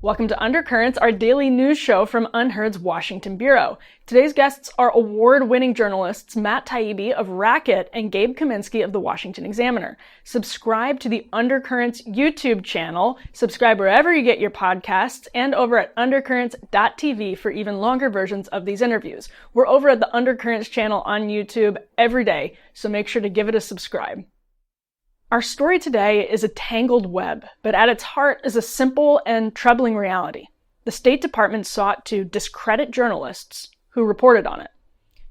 Welcome to Undercurrents, our daily news show from UnHerd's Washington Bureau. Today's guests are award-winning journalists Matt Taibbi of Racket and Gabe Kaminsky of the Washington Examiner. Subscribe to the Undercurrents YouTube channel, subscribe wherever you get your podcasts, and over at undercurrents.tv for even longer versions of these interviews. We're over at the Undercurrents channel on YouTube every day, so make sure to give it a subscribe. Our story today is a tangled web, but at its heart is a simple and troubling reality. The State Department sought to discredit journalists who reported on it.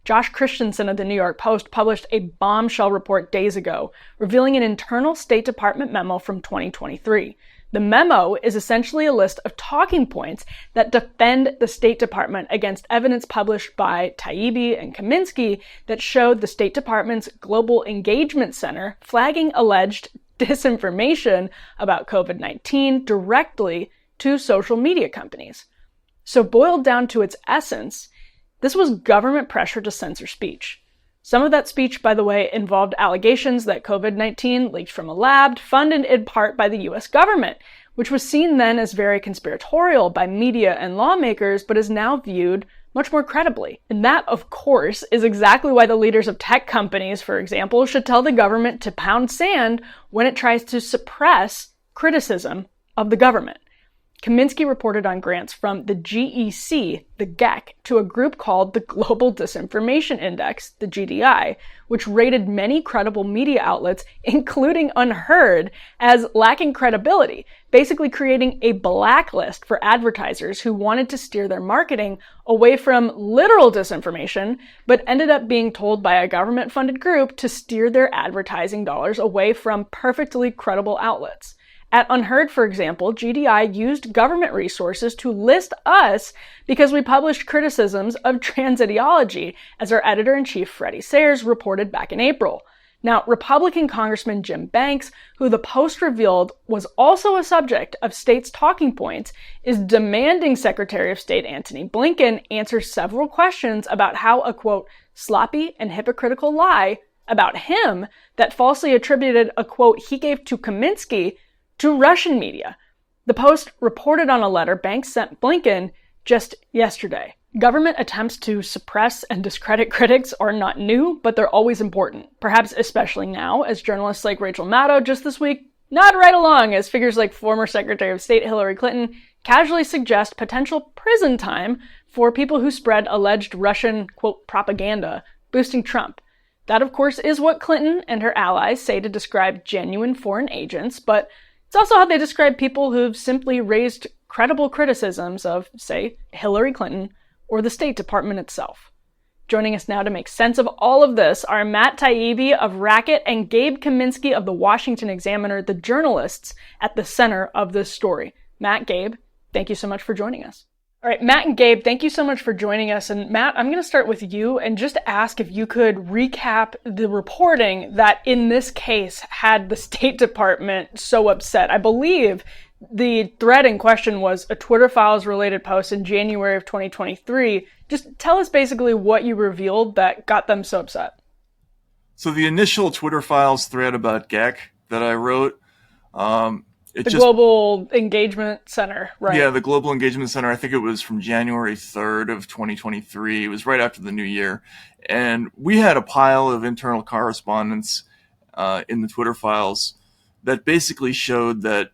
Josh Christensen of the New York Post published a bombshell report days ago, revealing an internal State Department memo from 2023. The memo is essentially a list of talking points that defend the State Department against evidence published by Taibbi and Kaminsky that showed the State Department's Global Engagement Center flagging alleged disinformation about COVID-19 directly to social media companies. So boiled down to its essence, this was government pressure to censor speech. Some of that speech, by the way, involved allegations that COVID-19 leaked from a lab funded in part by the US government, which was seen then as very conspiratorial by media and lawmakers, but is now viewed much more credibly. And that, of course, is exactly why the leaders of tech companies, for example, should tell the government to pound sand when it tries to suppress criticism of the government. Kaminsky reported on grants from the GEC, the GEC, to a group called the Global Disinformation Index, the GDI, which rated many credible media outlets, including UnHerd, as lacking credibility, basically creating a blacklist for advertisers who wanted to steer their marketing away from literal disinformation, but ended up being told by a government-funded group to steer their advertising dollars away from perfectly credible outlets. At UnHerd, for example, GDI used government resources to list us because we published criticisms of trans ideology, as our editor-in-chief Freddie Sayers reported back in April. Now, Republican Congressman Jim Banks, who the Post revealed was also a subject of states' talking points, is demanding Secretary of State Antony Blinken answer several questions about how a, quote, sloppy and hypocritical lie about him that falsely attributed a quote he gave to Kaminsky to Russian media. The Post reported on a letter Banks sent Blinken just yesterday. Government attempts to suppress and discredit critics are not new, but they're always important. Perhaps especially now, as journalists like Rachel Maddow just this week nod right along as figures like former Secretary of State Hillary Clinton casually suggest potential prison time for people who spread alleged Russian, quote, propaganda, boosting Trump. That, of course, is what Clinton and her allies say to describe genuine foreign agents, but it's also how they describe people who've simply raised credible criticisms of, say, Hillary Clinton or the State Department itself. Joining us now to make sense of all of this are Matt Taibbi of Racket and Gabe Kaminsky of the Washington Examiner, the journalists at the center of this story. Matt, Gabe, thank you so much for joining us. All right, Matt and Gabe, thank you so much for joining us. And Matt, I'm going to start with you and just ask if you could recap the reporting that in this case had the State Department so upset. I believe the thread in question was a Twitter Files related post in January of 2023. Just tell us basically what you revealed that got them so upset. So the initial Twitter Files thread about GEC that I wrote, Global Engagement Center, right? Yeah, the Global Engagement Center. I think it was from January 3rd of 2023. It was right after the new year. And we had a pile of internal correspondence in the Twitter Files that basically showed that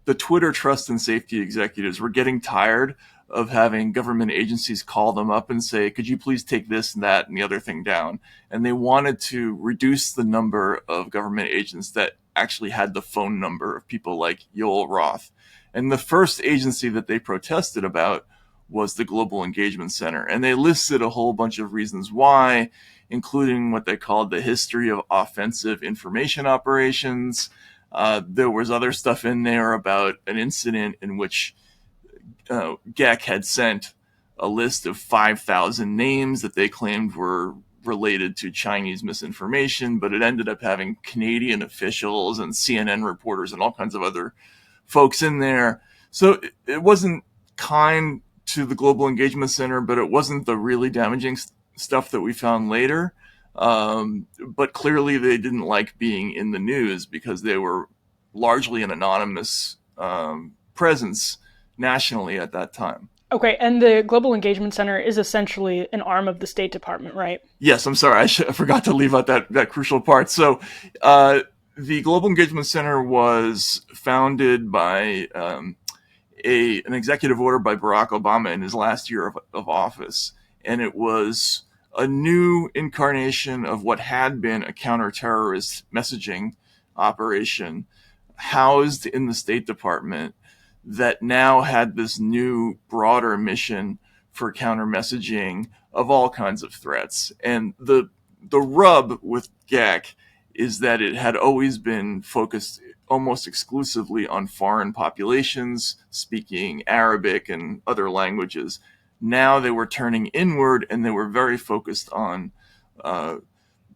the Twitter trust and safety executives were getting tired of having government agencies call them up and say, could you please take this and that and the other thing down? And they wanted to reduce the number of government agents that actually had the phone number of people like Yoel Roth. And the first agency that they protested about was the Global Engagement Center. And they listed a whole bunch of reasons why, including what they called the history of offensive information operations. There was other stuff in there about an incident in which GEC had sent a list of 5,000 names that they claimed were related to Chinese misinformation, but it ended up having Canadian officials and CNN reporters and all kinds of other folks in there. So it wasn't kind to the Global Engagement Center, but it wasn't the really damaging stuff that we found later. But clearly they didn't like being in the news because they were largely an anonymous presence nationally at that time. Okay, and the Global Engagement Center is essentially an arm of the State Department, right? Yes, I'm sorry, I forgot to leave out that crucial part. So, the Global Engagement Center was founded by an executive order by Barack Obama in his last year of office, and it was a new incarnation of what had been a counterterrorist messaging operation housed in the State Department that now had this new, broader mission for counter messaging of all kinds of threats. And the rub with GAC is that it had always been focused almost exclusively on foreign populations speaking Arabic and other languages. Now they were turning inward, and they were very focused on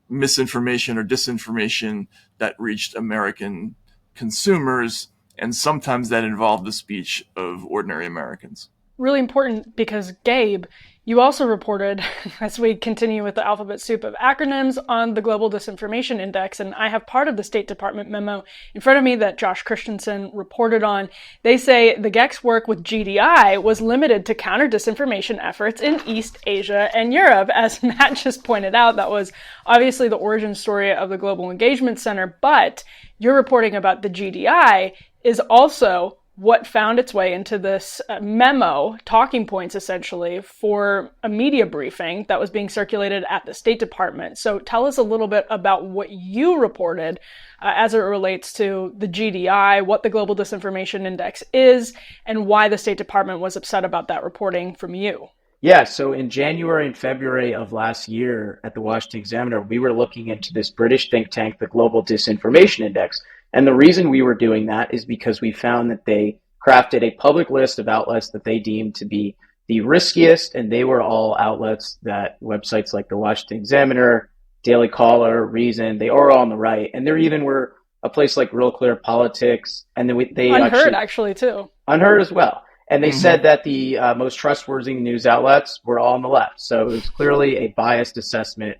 misinformation or disinformation that reached American consumers, and sometimes that involved the speech of ordinary Americans. Really important because, Gabe, you also reported, as we continue with the alphabet soup of acronyms, on the Global Disinformation Index, and I have part of the State Department memo in front of me that Josh Christensen reported on. They say the GEC's work with GDI was limited to counter disinformation efforts in East Asia and Europe. As Matt just pointed out, that was obviously the origin story of the Global Engagement Center, but your reporting about the GDI is also what found its way into this memo, talking points essentially, for a media briefing that was being circulated at the State Department. So tell us a little bit about what you reported as it relates to the GDI, what the Global Disinformation Index is, and why the State Department was upset about that reporting from you. Yeah, so in January and February of last year at the Washington Examiner, we were looking into this British think tank, the Global Disinformation Index. And the reason we were doing that is because we found that they crafted a public list of outlets that they deemed to be the riskiest, and they were all outlets that websites like the Washington Examiner, Daily Caller, Reason, they are all on the right. And there even were a place like Real Clear Politics, and then they UnHerd actually too. UnHerd as well. And they said that the most trustworthy news outlets were all on the left. So it was clearly a biased assessment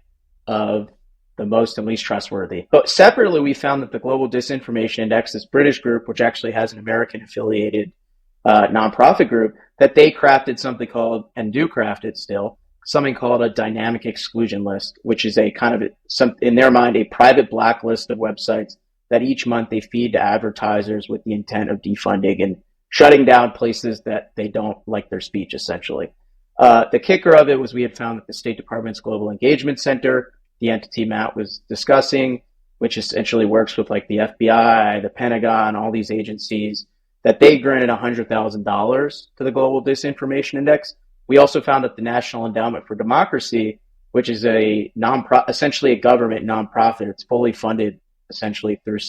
of the most and least trustworthy. But separately, we found that the Global Disinformation Index, this British group, which actually has an American-affiliated nonprofit group, that they crafted something called, and do craft it still, something called a dynamic exclusion list, which is a kind of, in their mind, a private blacklist of websites that each month they feed to advertisers with the intent of defunding and shutting down places that they don't like their speech, essentially. The kicker of it was we had found that the State Department's Global Engagement Center, the entity Matt was discussing, which essentially works with like the FBI, the Pentagon, all these agencies, that they granted $100,000 to the Global Disinformation Index. We also found that the National Endowment for Democracy, which is a essentially a government nonprofit, it's fully funded essentially through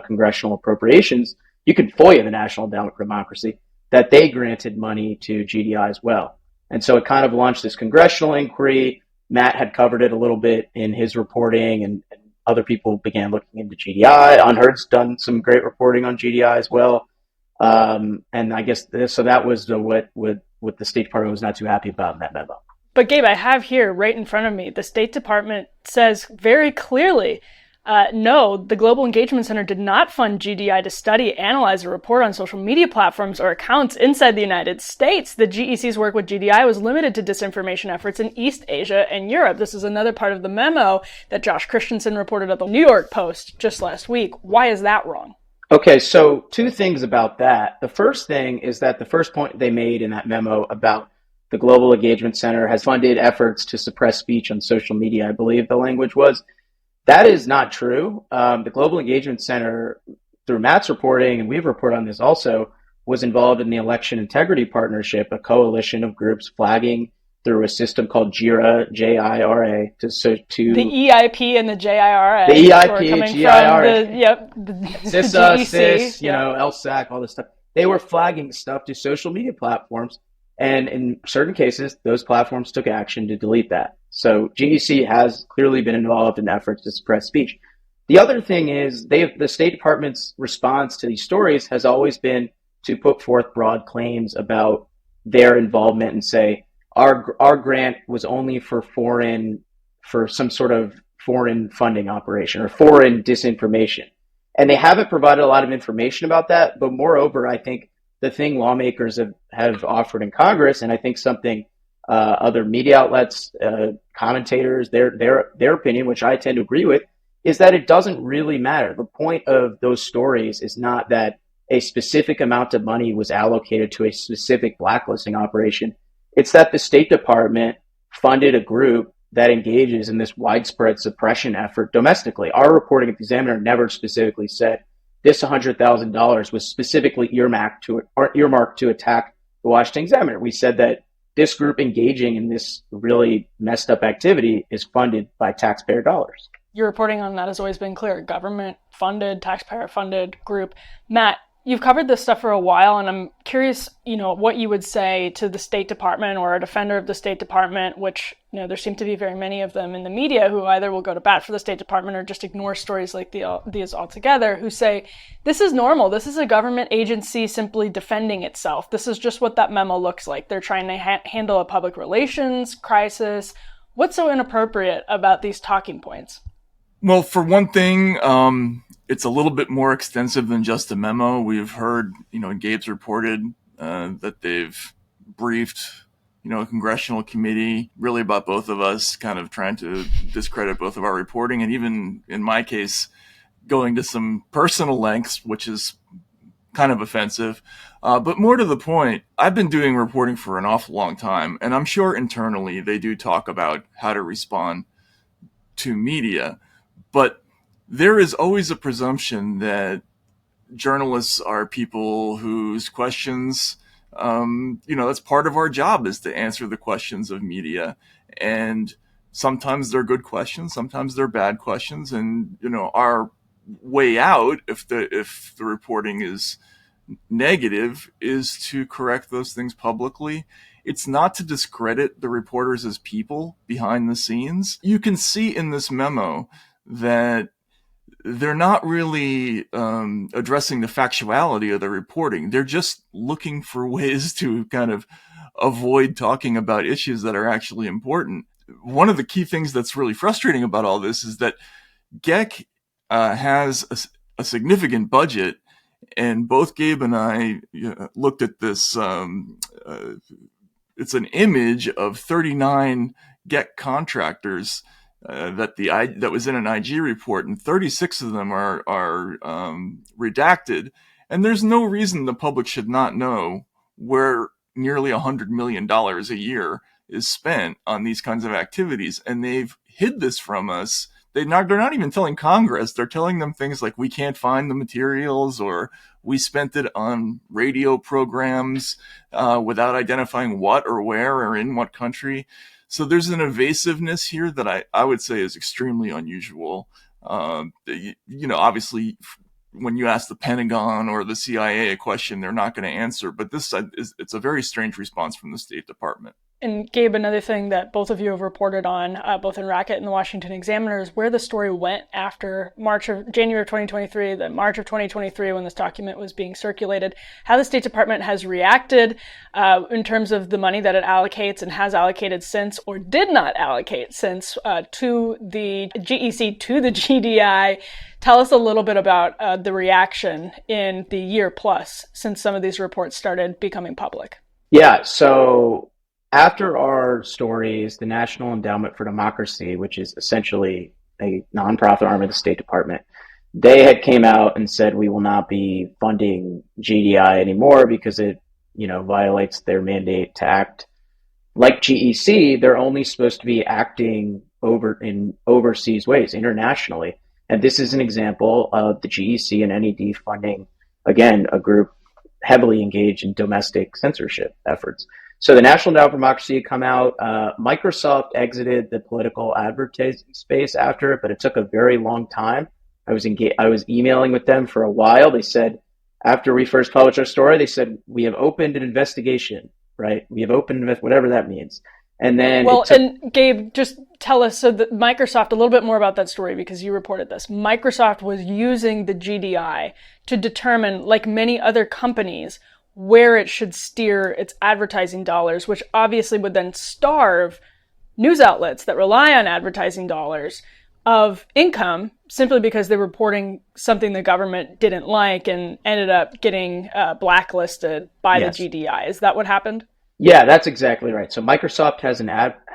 congressional appropriations. You could FOIA the National Endowment for Democracy, that they granted money to GDI as well. And so it kind of launched this congressional inquiry. Matt had covered it a little bit in his reporting, and other people began looking into GDI. UnHerd's done some great reporting on GDI as well. And I guess so that was what the State Department was not too happy about in that memo. But Gabe, I have here right in front of me, the State Department says very clearly, no, the Global Engagement Center did not fund GDI to study, analyze, or report on social media platforms or accounts inside the United States. The GEC's work with GDI was limited to disinformation efforts in East Asia and Europe. This is another part of the memo that Josh Christensen reported at the New York Post just last week. Why is that wrong? Okay, so two things about that. The first thing is that the first point they made in that memo about the Global Engagement Center has funded efforts to suppress speech on social media, I believe the language was. That is not true. The Global Engagement Center, through Matt's reporting, and we've reported on this also, was involved in the Election Integrity Partnership, a coalition of groups flagging through a system called JIRA, J-I-R-A, to the EIP and the JIRA. The EIP, JIRA. The CISA, GEC, CIS, LSAC, all this stuff. They were flagging stuff to social media platforms, and in certain cases, those platforms took action to delete that. So GEC has clearly been involved in efforts to suppress speech. The other thing is the State Department's response to these stories has always been to put forth broad claims about their involvement and say, our grant was only for some sort of foreign funding operation or foreign disinformation. And they haven't provided a lot of information about that. But moreover, I think the thing lawmakers have offered in Congress, and I think something other media outlets, commentators, their opinion, which I tend to agree with, is that it doesn't really matter. The point of those stories is not that a specific amount of money was allocated to a specific blacklisting operation. It's that the State Department funded a group that engages in this widespread suppression effort domestically. Our reporting at the Examiner never specifically said this $100,000 was specifically earmarked to attack the Washington Examiner. We said that this group engaging in this really messed up activity is funded by taxpayer dollars. Your reporting on that has always been clear. Government-funded, taxpayer-funded group. Matt, you've covered this stuff for a while, and I'm curious, what you would say to the State Department or a defender of the State Department, which, there seem to be very many of them in the media who either will go to bat for the State Department or just ignore stories like these altogether, who say, this is normal. This is a government agency simply defending itself. This is just what that memo looks like. They're trying to handle a public relations crisis. What's so inappropriate about these talking points? Well, for one thing, it's a little bit more extensive than just a memo. We've heard, Gabe's reported that they've briefed, a congressional committee really about both of us, kind of trying to discredit both of our reporting. And even in my case, going to some personal lengths, which is kind of offensive. But more to the point, I've been doing reporting for an awful long time, and I'm sure internally they do talk about how to respond to media. But there is always a presumption that journalists are people whose questions, that's part of our job, is to answer the questions of media. And sometimes they're good questions, sometimes they're bad questions. And, our way out, if the reporting is negative, is to correct those things publicly. It's not to discredit the reporters as people behind the scenes. You can see in this memo that they're not really addressing the factuality of the reporting. They're just looking for ways to kind of avoid talking about issues that are actually important. One of the key things that's really frustrating about all this is that GEC has a significant budget, and both Gabe and I looked at this. It's an image of 39 GEC contractors that was in an IG report, and 36 of them are redacted. And there's no reason the public should not know where nearly $100 million a year is spent on these kinds of activities. And they've hid this from us. They're not even telling Congress. They're telling them things like, we can't find the materials, or we spent it on radio programs without identifying what or where or in what country. So there's an evasiveness here that I would say is extremely unusual. Obviously, when you ask the Pentagon or the CIA a question, they're not going to answer. But it's a very strange response from the State Department. And Gabe, another thing that both of you have reported on, both in Racket and the Washington Examiner, is where the story went after January of 2023, the March of 2023, when this document was being circulated, how the State Department has reacted in terms of the money that it allocates and has allocated since, or did not allocate since, to the GEC, to the GDI. Tell us a little bit about the reaction in the year plus since some of these reports started becoming public. Yeah, so after our stories, the National Endowment for Democracy, which is essentially a nonprofit arm of the State Department, they had came out and said, we will not be funding GDI anymore because it, violates their mandate to act like GEC. They're only supposed to be acting in overseas ways, internationally. And this is an example of the GEC and NED funding, again, a group heavily engaged in domestic censorship efforts. So the National Endowment for Democracy had come out. Microsoft exited the political advertising space after it, but it took a very long time. I was emailing with them for a while. They said, after we first published our story, they said, we have opened an investigation, right? We have opened, whatever that means. And then and Gabe, just tell us, so that Microsoft, a little bit more about that story, because you reported this. Microsoft was using the GDI to determine, like many other companies, where it should steer its advertising dollars, which obviously would then starve news outlets that rely on advertising dollars of income simply because they were reporting something the government didn't like and ended up getting blacklisted by the GDI. Is that what happened? Yeah, that's exactly right. So Microsoft has an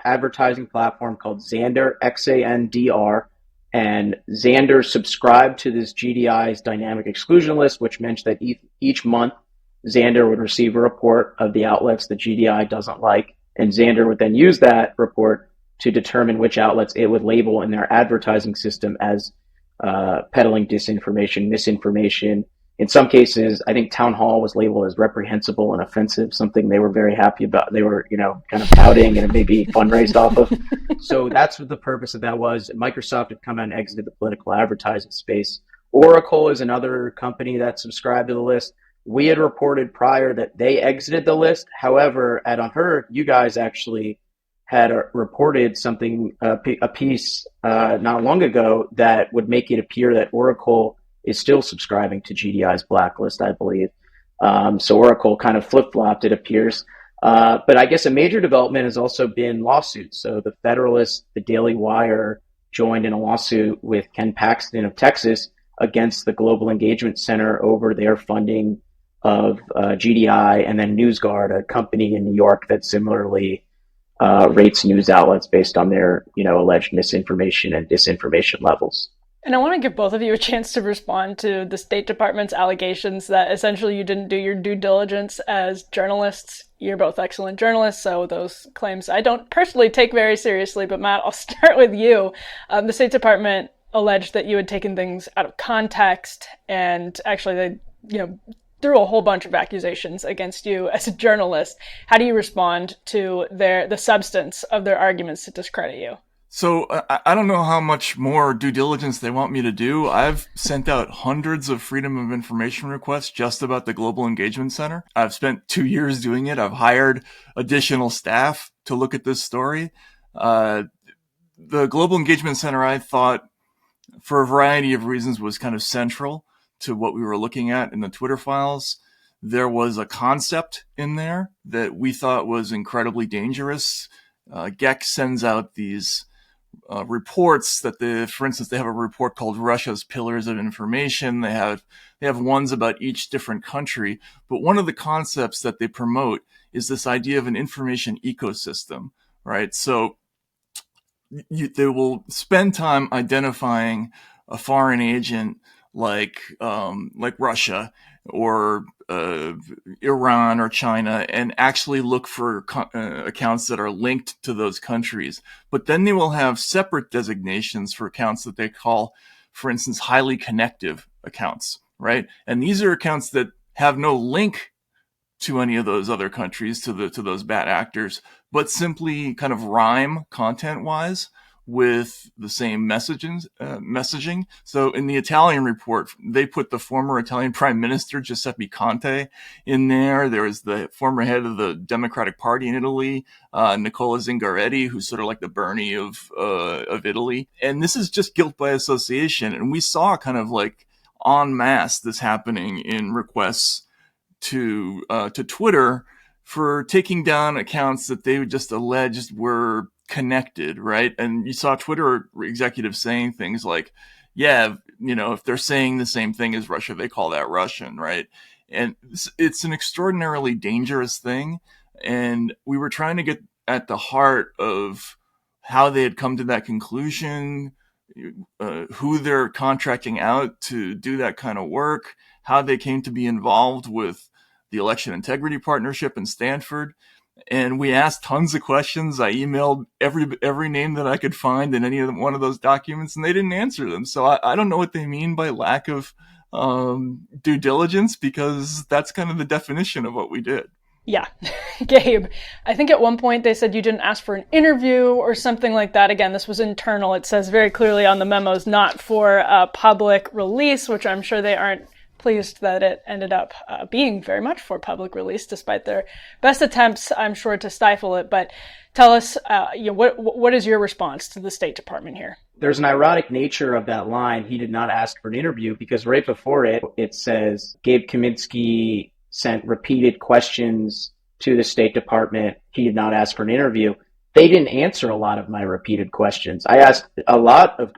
advertising platform called Xandr, Xandr, and Xandr subscribed to this GDI's dynamic exclusion list, which meant that each month Xandr would receive a report of the outlets the GDI doesn't like, and Xandr would then use that report to determine which outlets it would label in their advertising system as peddling disinformation, misinformation. In some cases, I think Town Hall was labeled as reprehensible and offensive, something they were very happy about. They were, kind of touting and maybe fundraised off of. So that's what the purpose of that was. Microsoft had come out and exited the political advertising space. Oracle is another company that subscribed to the list. We had reported prior that they exited the list. However, at UnHerd, you guys actually had reported something, a piece not long ago that would make it appear that Oracle is still subscribing to GDI's blacklist, I believe. So Oracle kind of flip-flopped, it appears. But I guess a major development has also been lawsuits. So the Federalist, the Daily Wire joined in a lawsuit with Ken Paxton of Texas against the Global Engagement Center over their funding of GDI, and then NewsGuard, a company in New York that similarly rates news outlets based on their, alleged misinformation and disinformation levels. And I want to give both of you a chance to respond to the State Department's allegations that essentially you didn't do your due diligence as journalists. You're both excellent journalists, so those claims I don't personally take very seriously. But Matt, I'll start with you. The State Department alleged that you had taken things out of context, and actually they, threw a whole bunch of accusations against you as a journalist. How do you respond to the substance of their arguments to discredit you? So I don't know how much more due diligence they want me to do. I've sent out hundreds of Freedom of Information requests just about the Global Engagement Center. I've spent 2 years doing it. I've hired additional staff to look at this story. The Global Engagement Center, I thought, for a variety of reasons, was kind of central to what we were looking at in the Twitter files. There was a concept in there that we thought was incredibly dangerous. GEC sends out these reports that for instance, they have a report called Russia's Pillars of Information. They have ones about each different country. But one of the concepts that they promote is this idea of an information ecosystem, right? So they will spend time identifying a foreign agent like Russia or Iran or China, and actually look for accounts that are linked to those countries. But then they will have separate designations for accounts that they call, for instance, highly connective accounts, right? And these are accounts that have no link to any of those other countries, to those bad actors, but simply kind of rhyme content-wise with the same messaging. So in the Italian report, they put the former Italian Prime Minister Giuseppe Conte in there. There was the former head of the Democratic Party in Italy, Nicola Zingaretti, who's sort of like the Bernie of Italy. And this is just guilt by association. And we saw kind of like en masse this happening in requests to Twitter for taking down accounts that they just alleged were connected, right? And you saw Twitter executives saying things like, yeah, if they're saying the same thing as Russia, they call that Russian, right? And it's an extraordinarily dangerous thing. And we were trying to get at the heart of how they had come to that conclusion, who they're contracting out to do that kind of work, how they came to be involved with the Election Integrity Partnership in Stanford. And we asked tons of questions. I emailed every name that I could find in one of those documents, and they didn't answer them. So I don't know what they mean by lack of due diligence, because that's kind of the definition of what we did. Yeah. Gabe, I think at one point they said you didn't ask for an interview or something like that. Again, this was internal. It says very clearly on the memos, not for public release, which I'm sure they aren't pleased that it ended up being very much for public release, despite their best attempts, I'm sure, to stifle it. But tell us, what is your response to the State Department here? There's an ironic nature of that line. He did not ask for an interview, because right before it says Gabe Kaminsky sent repeated questions to the State Department. He did not ask for an interview. they didn't answer a lot of my repeated questions. I asked a lot of,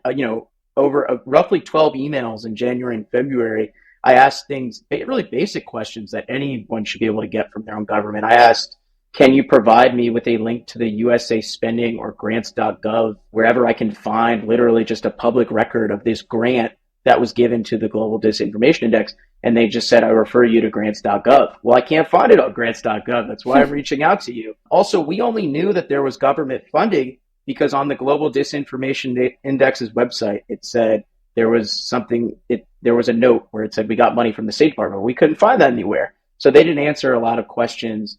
over roughly 12 emails in January and February. I asked things, really basic questions that anyone should be able to get from their own government. I asked, can you provide me with a link to the USA spending or grants.gov, wherever I can find literally just a public record of this grant that was given to the Global Disinformation Index? And they just said, I refer you to grants.gov. Well, I can't find it on grants.gov. That's why I'm reaching out to you. Also, we only knew that there was government funding because on the Global Disinformation Index's website, it said there was a note where it said we got money from the State Department. We couldn't find that anywhere. So they didn't answer a lot of questions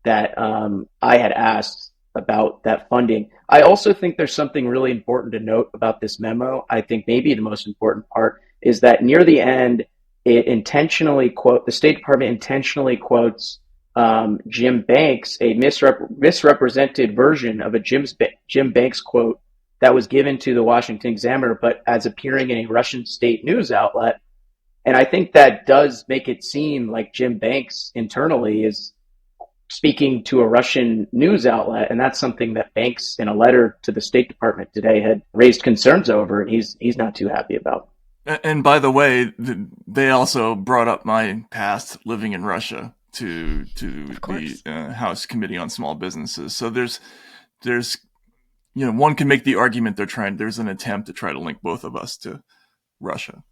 that I had asked about that funding. I also think there's something really important to note about this memo. I think maybe the most important part is that near the end, the State Department intentionally quotes Jim Banks, a misrepresented version of a Jim Banks quote that was given to the Washington Examiner, but as appearing in a Russian state news outlet. And I think that does make it seem like Jim Banks internally is speaking to a Russian news outlet. And that's something that Banks, in a letter to the State Department today, had raised concerns over, and he's not too happy about. And by the way, they also brought up my past living in Russia to the House Committee on Small Businesses. So there's one can make the argument there's an attempt to try to link both of us to Russia.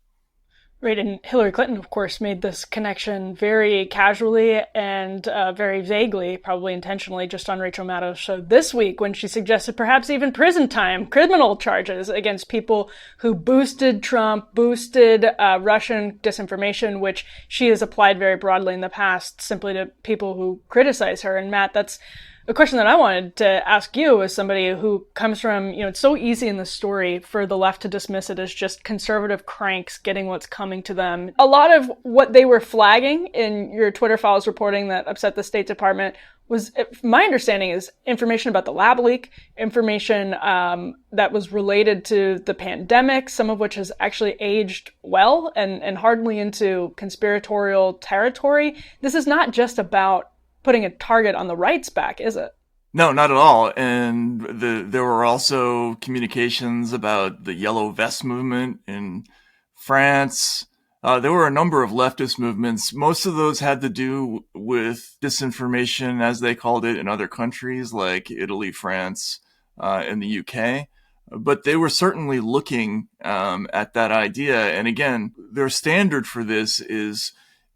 Right, and Hillary Clinton, of course, made this connection very casually and very vaguely, probably intentionally, just on Rachel Maddow's show this week when she suggested perhaps even prison time, criminal charges against people who boosted Trump, boosted Russian disinformation, which she has applied very broadly in the past simply to people who criticize her. And Matt, that's a question that I wanted to ask you as somebody who comes from, it's so easy in the story for the left to dismiss it as just conservative cranks getting what's coming to them. A lot of what they were flagging in your Twitter files reporting that upset the State Department was, my understanding is, information about the lab leak, information that was related to the pandemic, some of which has actually aged well and hardly into conspiratorial territory. This is not just about putting a target on the right's back, is it? No, not at all. And there were also communications about the Yellow Vest movement in France. There were a number of leftist movements. Most of those had to do with disinformation, as they called it, in other countries like Italy, France, and the UK. But they were certainly looking at that idea. And again, their standard for this is,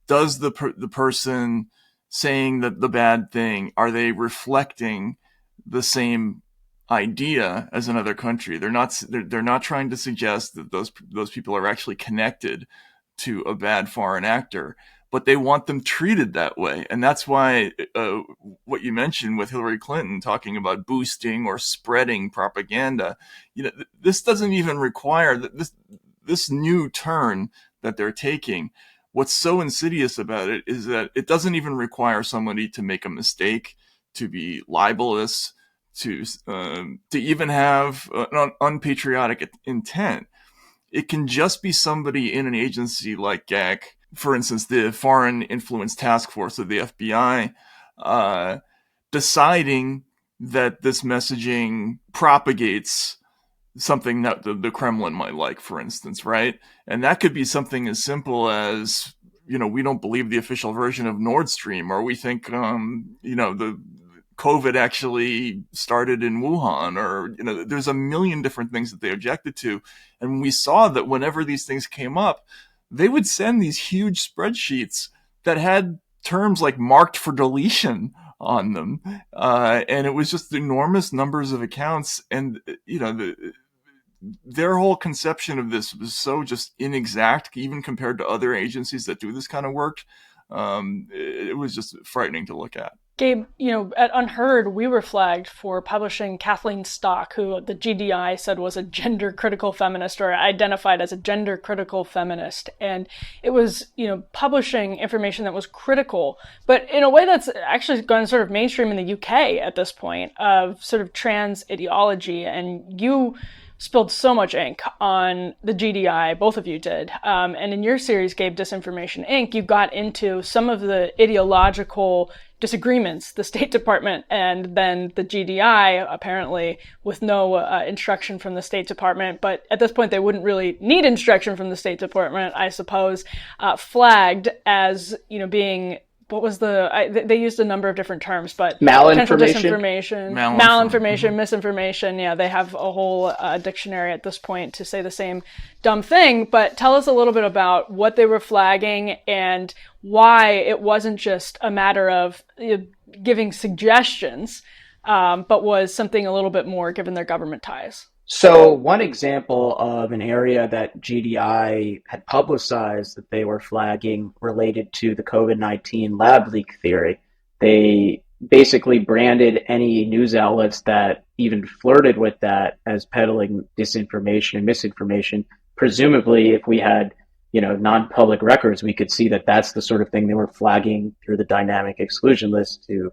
does the person saying that the bad thing, are they reflecting the same idea as another country? They're not trying to suggest that those people are actually connected to a bad foreign actor, but they want them treated that way. And that's why what you mentioned with Hillary Clinton talking about boosting or spreading propaganda, this doesn't even require this new turn that they're taking. What's so insidious about it is that it doesn't even require somebody to make a mistake, to be libelous, to even have an unpatriotic intent. It can just be somebody in an agency like GAC, for instance, the Foreign Influence Task Force of the FBI, deciding that this messaging propagates something that the Kremlin might like, for instance, right? And that could be something as simple as, we don't believe the official version of Nord Stream, or we think, the COVID actually started in Wuhan, or, there's a million different things that they objected to. And we saw that whenever these things came up, they would send these huge spreadsheets that had terms like marked for deletion on them. And it was just enormous numbers of accounts. And, their whole conception of this was so just inexact, even compared to other agencies that do this kind of work. It was just frightening to look at. Gabe, at UnHerd, we were flagged for publishing Kathleen Stock, who the GDI said was a gender-critical feminist, or identified as a gender-critical feminist. And it was, publishing information that was critical, but in a way that's actually gone sort of mainstream in the UK at this point, of sort of trans ideology. And you spilled so much ink on the GDI, both of you did. And in your series, Gabe, Disinformation Inc., you got into some of the ideological disagreements, the State Department and then the GDI, apparently with no instruction from the State Department. But at this point, they wouldn't really need instruction from the State Department, I suppose, flagged as, being, what was they used a number of different terms, but potential disinformation, malinformation, misinformation. Yeah, they have a whole dictionary at this point to say the same dumb thing. But tell us a little bit about what they were flagging and why it wasn't just a matter of giving suggestions, but was something a little bit more given their government ties. So one example of an area that GDI had publicized that they were flagging related to the COVID-19 lab leak theory. They basically branded any news outlets that even flirted with that as peddling disinformation and misinformation. Presumably, if we had, non-public records, we could see that that's the sort of thing they were flagging through the dynamic exclusion list to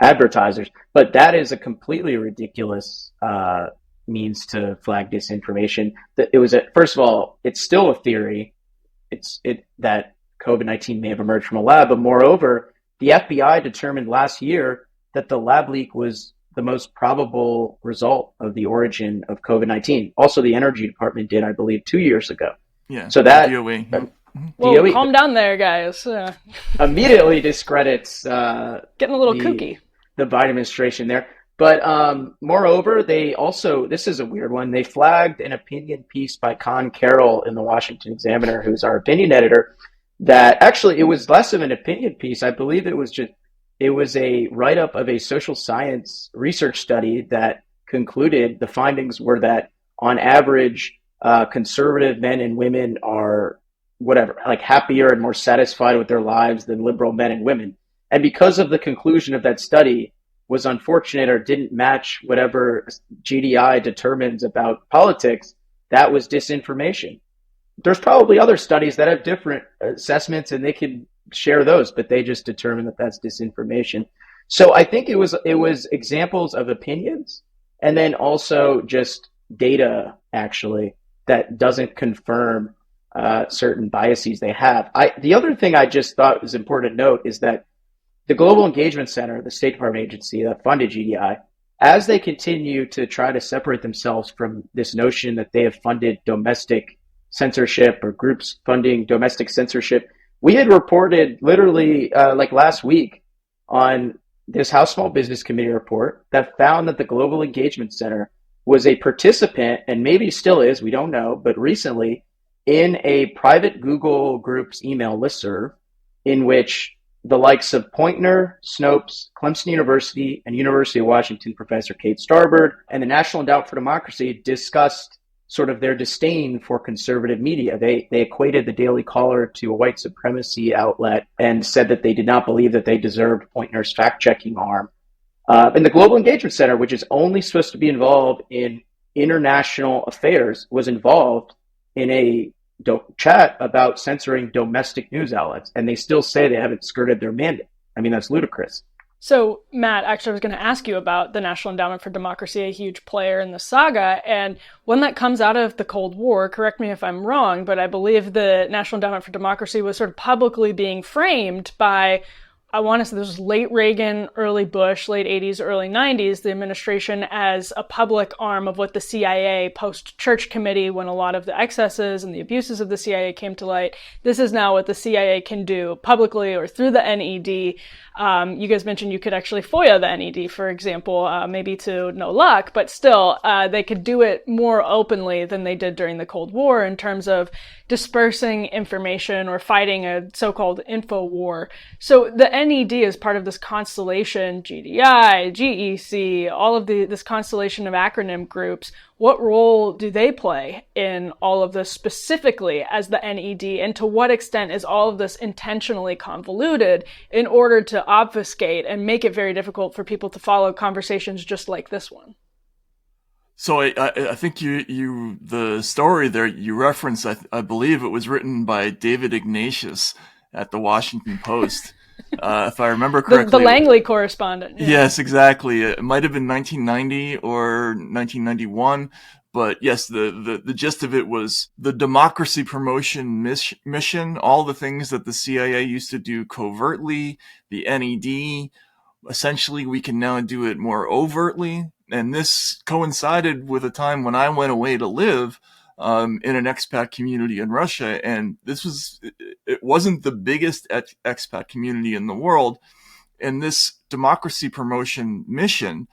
advertisers. But that is a completely ridiculous means to flag disinformation. First of all, it's still a theory. That COVID-19 may have emerged from a lab, but moreover, the FBI determined last year that the lab leak was the most probable result of the origin of COVID-19. Also, the Energy Department did, I believe, 2 years ago. Yeah. So that DOE. Whoa, DOE, calm down there, guys. Immediately discredits getting a little kooky. The Biden administration there. But moreover, they also, this is a weird one, they flagged an opinion piece by Con Carroll in the Washington Examiner, who's our opinion editor, that actually it was less of an opinion piece. I believe it was a write-up of a social science research study that concluded the findings were that on average, conservative men and women are happier and more satisfied with their lives than liberal men and women. And because of the conclusion of that study was unfortunate or didn't match whatever GDI determines about politics, that was disinformation. There's probably other studies that have different assessments and they can share those, but they just determined that that's disinformation. So I think it was examples of opinions and then also just data actually that doesn't confirm certain biases they have. The other thing I just thought was important to note is that the Global Engagement Center, the State Department agency that funded GDI, as they continue to try to separate themselves from this notion that they have funded domestic censorship or groups funding domestic censorship, we had reported literally last week on this House Small Business Committee report that found that the Global Engagement Center was a participant, and maybe still is, we don't know, but recently in a private Google Groups email listserv in which the likes of Poynter, Snopes, Clemson University, and University of Washington professor Kate Starbird, and the National Endowment for Democracy discussed sort of their disdain for conservative media. They equated the Daily Caller to a white supremacy outlet and said that they did not believe that they deserved Poynter's fact-checking arm. And the Global Engagement Center, which is only supposed to be involved in international affairs, was involved in a chat about censoring domestic news outlets, and they still say they haven't skirted their mandate. I mean, that's ludicrous. So, Matt, actually, I was going to ask you about the National Endowment for Democracy, a huge player in the saga, and one that comes out of the Cold War. Correct me if I'm wrong, but I believe the National Endowment for Democracy was sort of publicly being framed by, I want to say this was late Reagan, early Bush, late 80s, early 90s, the administration as a public arm of what the CIA post-Church Committee, when a lot of the excesses and the abuses of the CIA came to light. This is now what the CIA can do publicly or through the NED. You guys mentioned you could actually FOIA the NED, for example, maybe to no luck, but still, they could do it more openly than they did during the Cold War in terms of dispersing information or fighting a so-called info war. So the NED is part of this constellation, GDI, GEC, all of this constellation of acronym groups. What role do they play in all of this specifically as the NED? And to what extent is all of this intentionally convoluted in order to obfuscate and make it very difficult for people to follow conversations just like this one? So I think the story there you referenced, I believe it was written by David Ignatius at the Washington Post. If I remember correctly. The Langley correspondent. Yeah. Yes, exactly. It might have been 1990 or 1991, But yes, the gist of it was the democracy promotion mission, all the things that the CIA used to do covertly, the NED, essentially we can now do it more overtly. And this coincided with a time when I went away to live in an expat community in Russia. And it wasn't the biggest expat community in the world. And this democracy promotion mission,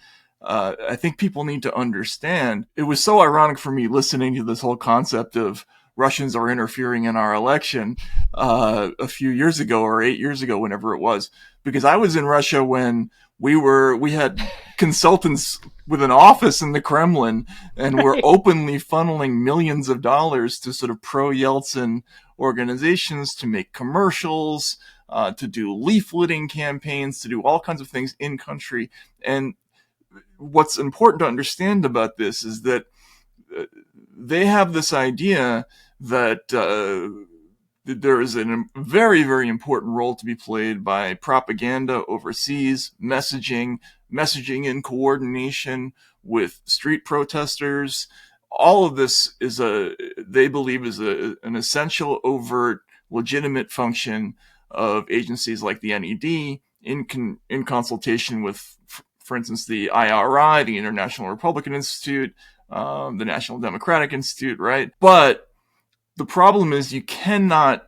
I think people need to understand. It was so ironic for me listening to this whole concept of Russians are interfering in our election a few years ago or 8 years ago, whenever it was, because I was in Russia when we had consultants with an office in the Kremlin, and we're openly funneling millions of dollars to sort of pro-Yeltsin organizations to make commercials, to do leafleting campaigns, to do all kinds of things in country. And what's important to understand about this is that they have this idea that there is a very, very important role to be played by propaganda overseas, messaging in coordination with street protesters. All of this they believe is an essential, overt, legitimate function of agencies like the NED in consultation with, for instance, the IRI, the International Republican Institute, the National Democratic Institute, right? But the problem is you cannot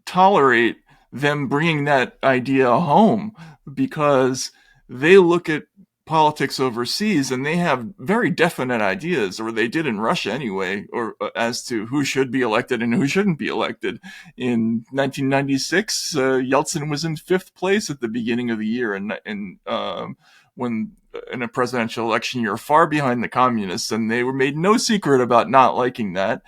tolerate them bringing that idea home, because they look at politics overseas and they have very definite ideas, or they did in Russia anyway, or as to who should be elected and who shouldn't be elected. In 1996, Yeltsin was in 5th place at the beginning of the year, and when in a presidential election year, far behind the communists, and they were made no secret about not liking that,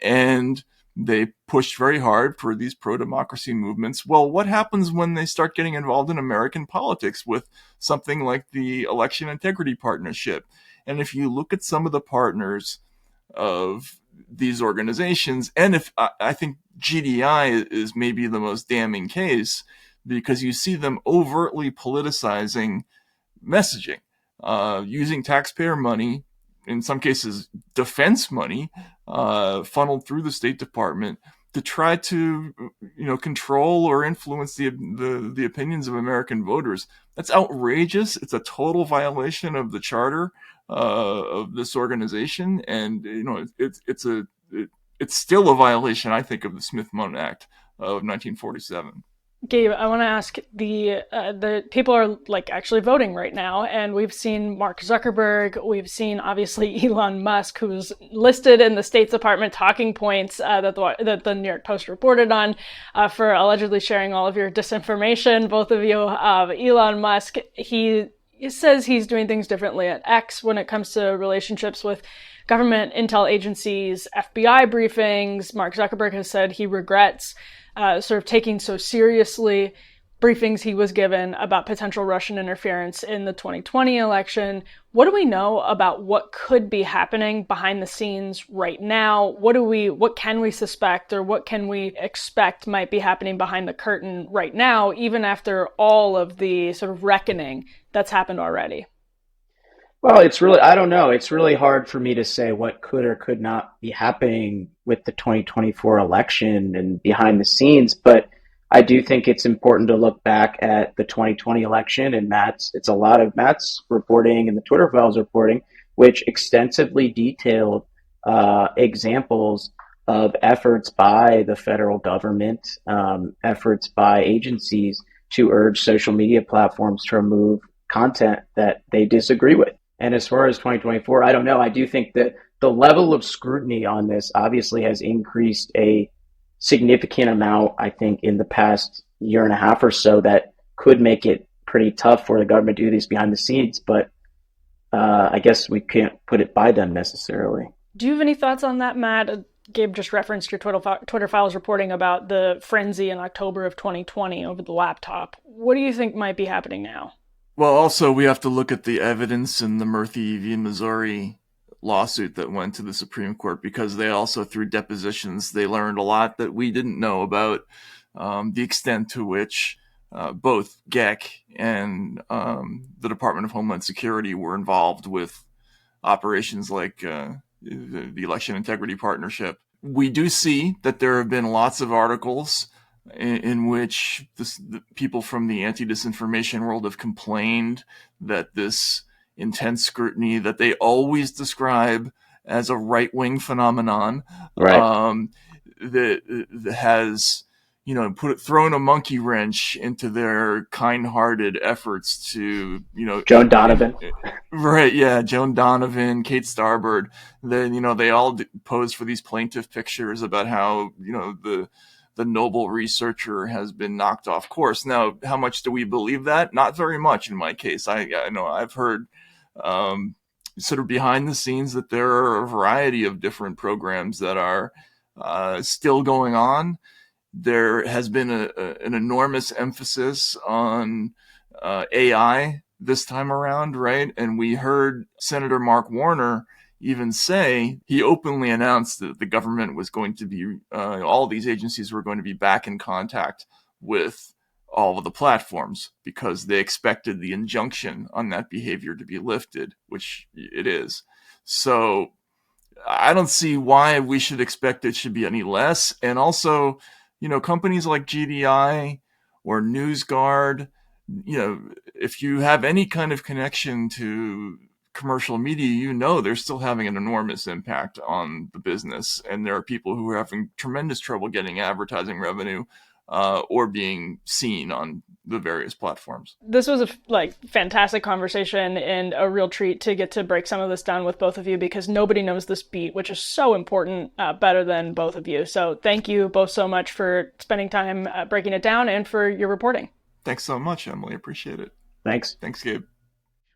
and they pushed very hard for these pro-democracy movements. Well, what happens when they start getting involved in American politics with something like the Election Integrity Partnership? And if you look at some of the partners of these organizations, and if I think GDI is maybe the most damning case, because you see them overtly politicizing messaging, using taxpayer money, in some cases defense money, funneled through the State Department to try to, control or influence the opinions of American voters. That's outrageous. It's a total violation of the charter of this organization, and it's still a violation, I think, of the Smith-Mundt Act of 1947. Gabe, I want to ask, the people are actually voting right now, and we've seen Mark Zuckerberg, we've seen obviously Elon Musk, who's listed in the State Department talking points that the New York Post reported on for allegedly sharing all of your disinformation. Both of you, Elon Musk, he says he's doing things differently at X when it comes to relationships with government intel agencies, FBI briefings. Mark Zuckerberg has said he regrets sort of taking so seriously briefings he was given about potential Russian interference in the 2020 election. What do we know about what could be happening behind the scenes right now? What can we suspect, or what can we expect might be happening behind the curtain right now, even after all of the sort of reckoning that's happened already? Well, I don't know. It's really hard for me to say what could or could not be happening with the 2024 election and behind the scenes, but I do think it's important to look back at the 2020 election, and it's a lot of Matt's reporting and the Twitter files reporting, which extensively detailed examples of efforts by the federal government, efforts by agencies to urge social media platforms to remove content that they disagree with. And as far as 2024, I don't know. I do think that the level of scrutiny on this obviously has increased a significant amount, I think, in the past year and a half or so, that could make it pretty tough for the government to do these behind the scenes. But I guess we can't put it by them necessarily. Do you have any thoughts on that, Matt? Gabe just referenced your Twitter files reporting about the frenzy in October of 2020 over the laptop. What do you think might be happening now? Well, also, we have to look at the evidence in the Murthy v. Missouri lawsuit that went to the Supreme Court, because they also, through depositions, they learned a lot that we didn't know about, the extent to which both GEC and the Department of Homeland Security were involved with operations like the Election Integrity Partnership. We do see that there have been lots of articles in which the people from the anti-disinformation world have complained that this intense scrutiny that they always describe as a right-wing phenomenon, Right. that has, thrown a monkey wrench into their kind-hearted efforts to, Joan Donovan. Right, yeah, Joan Donovan, Kate Starbird. Then, they all pose for these plaintiff pictures about how, the noble researcher has been knocked off course. Now, how much do we believe that? Not very much in my case. I know I've heard sort of behind the scenes that there are a variety of different programs that are still going on. There has been an enormous emphasis on AI this time around, right? And we heard Senator Mark Warner even say, he openly announced that the government was going to be, all these agencies were going to be back in contact with all of the platforms because they expected the injunction on that behavior to be lifted, which it is. So I don't see why we should expect it should be any less. And also, companies like GDI or NewsGuard, if you have any kind of connection to commercial media, they're still having an enormous impact on the business. And there are people who are having tremendous trouble getting advertising revenue or being seen on the various platforms. This was a fantastic conversation and a real treat to get to break some of this down with both of you, because nobody knows this beat, which is so important, better than both of you. So thank you both so much for spending time breaking it down and for your reporting. Thanks so much, Emily. Appreciate it. Thanks. Thanks, Gabe.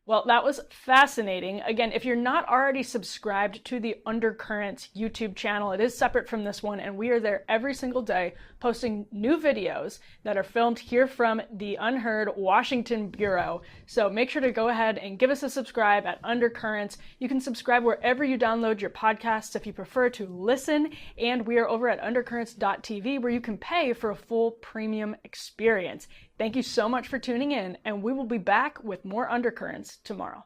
Well, that was fascinating. Again, if you're not already subscribed to the Undercurrents YouTube channel, it is separate from this one, and we are there every single day posting new videos that are filmed here from the UnHerd Washington Bureau. So make sure to go ahead and give us a subscribe at Undercurrents. You can subscribe wherever you download your podcasts if you prefer to listen, and we are over at undercurrents.tv, where you can pay for a full premium experience. Thank you so much for tuning in, and we will be back with more Undercurrents tomorrow.